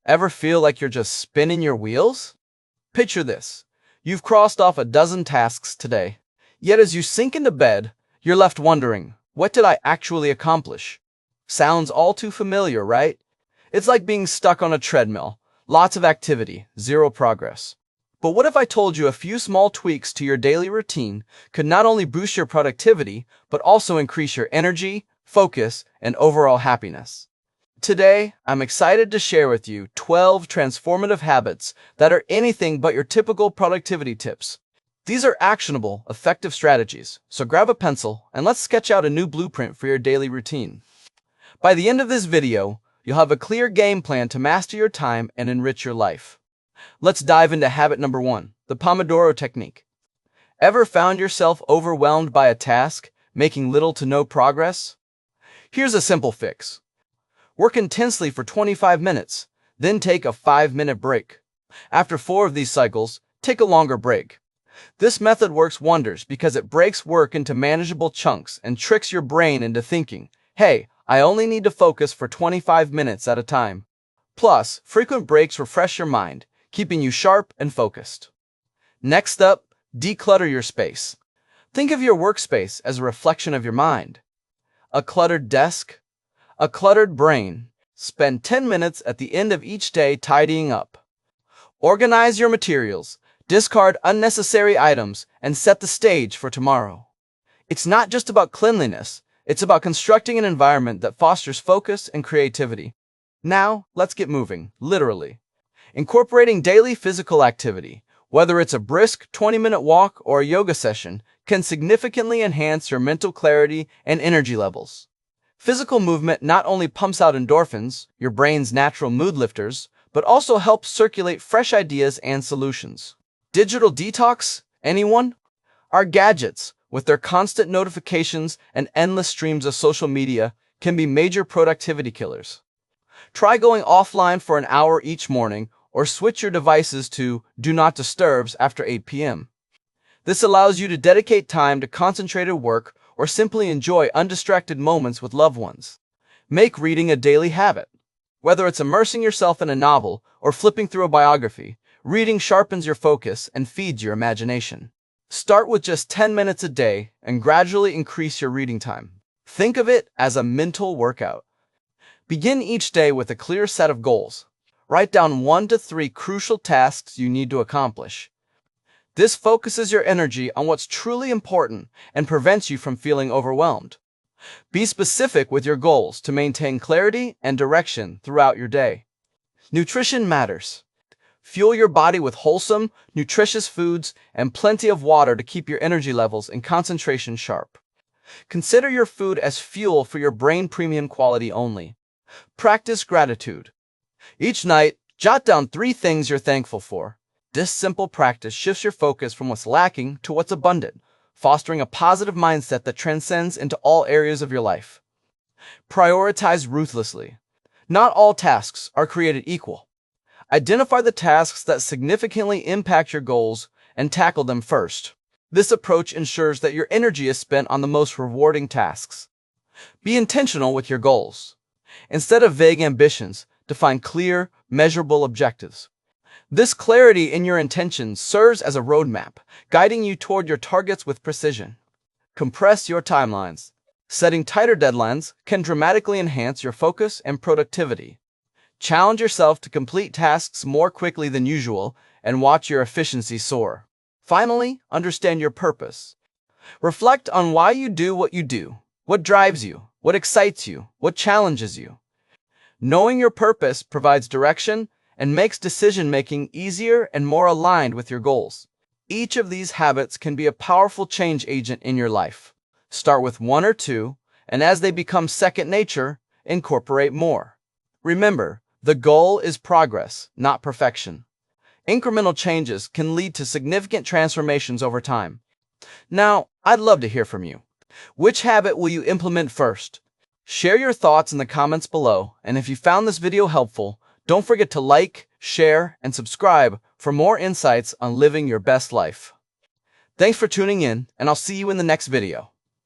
Ever feel like you're just spinning your wheels? Picture this. You've crossed off a dozen tasks today. Yet as you sink into bed, you're left wondering, what did I actually accomplish? Sounds all too familiar, right? It's like being stuck on a treadmill. Lots of activity, zero progress. But what if I told you a few small tweaks to your daily routine could not only boost your productivity, but also increase your energy, focus, and overall happiness? Today, I'm excited to share with you 12 transformative habits that are anything but your typical productivity tips. These are actionable, effective strategies, so grab a pencil and let's sketch out a new blueprint for your daily routine. By the end of this video, you'll have a clear game plan to master your time and enrich your life. Let's dive into habit number 1, the Pomodoro Technique. Ever found yourself overwhelmed by a task, making little to no progress? Here's a simple fix. Work intensely for 25 minutes, then take a 5-minute break. After 4 of these cycles, take a longer break. This method works wonders because it breaks work into manageable chunks and tricks your brain into thinking, hey, I only need to focus for 25 minutes at a time. Plus, frequent breaks refresh your mind, keeping you sharp and focused. Next up, declutter your space. Think of your workspace as a reflection of your mind. A cluttered desk, a cluttered brain. Spend 10 minutes at the end of each day tidying up. Organize your materials, discard unnecessary items, and set the stage for tomorrow. It's not just about cleanliness, it's about constructing an environment that fosters focus and creativity. Now, let's get moving, literally. Incorporating daily physical activity, whether it's a brisk 20-minute walk or a yoga session, can significantly enhance your mental clarity and energy levels. Physical movement not only pumps out endorphins, your brain's natural mood lifters, but also helps circulate fresh ideas and solutions. Digital detox? Anyone? Our gadgets, with their constant notifications and endless streams of social media, can be major productivity killers. Try going offline for an hour each morning or switch your devices to Do Not Disturbs after 8 p.m. This allows you to dedicate time to concentrated work or simply enjoy undistracted moments with loved ones. Make reading a daily habit. Whether it's immersing yourself in a novel or flipping through a biography, reading sharpens your focus and feeds your imagination. Start with just 10 minutes a day and gradually increase your reading time. Think of it as a mental workout. Begin each day with a clear set of goals. Write down 1 to 3 crucial tasks you need to accomplish. This focuses your energy on what's truly important and prevents you from feeling overwhelmed. Be specific with your goals to maintain clarity and direction throughout your day. Nutrition matters. Fuel your body with wholesome, nutritious foods and plenty of water to keep your energy levels and concentration sharp. Consider your food as fuel for your brain, premium quality only. Practice gratitude. Each night, jot down 3 things you're thankful for. This simple practice shifts your focus from what's lacking to what's abundant, fostering a positive mindset that transcends into all areas of your life. Prioritize ruthlessly. Not all tasks are created equal. Identify the tasks that significantly impact your goals and tackle them first. This approach ensures that your energy is spent on the most rewarding tasks. Be intentional with your goals. Instead of vague ambitions, define clear, measurable objectives. This clarity in your intentions serves as a roadmap, guiding you toward your targets with precision. Compress your timelines. Setting tighter deadlines can dramatically enhance your focus and productivity. Challenge yourself to complete tasks more quickly than usual and watch your efficiency soar. Finally, understand your purpose. Reflect on why you do, what drives you, what excites you, what challenges you. Knowing your purpose provides direction and makes decision-making easier and more aligned with your goals. Each of these habits can be a powerful change agent in your life. Start with 1 or 2, and as they become second nature, incorporate more. Remember, the goal is progress, not perfection. Incremental changes can lead to significant transformations over time. Now, I'd love to hear from you. Which habit will you implement first? Share your thoughts in the comments below, and if you found this video helpful, don't forget to like, share, and subscribe for more insights on living your best life. Thanks for tuning in, and I'll see you in the next video.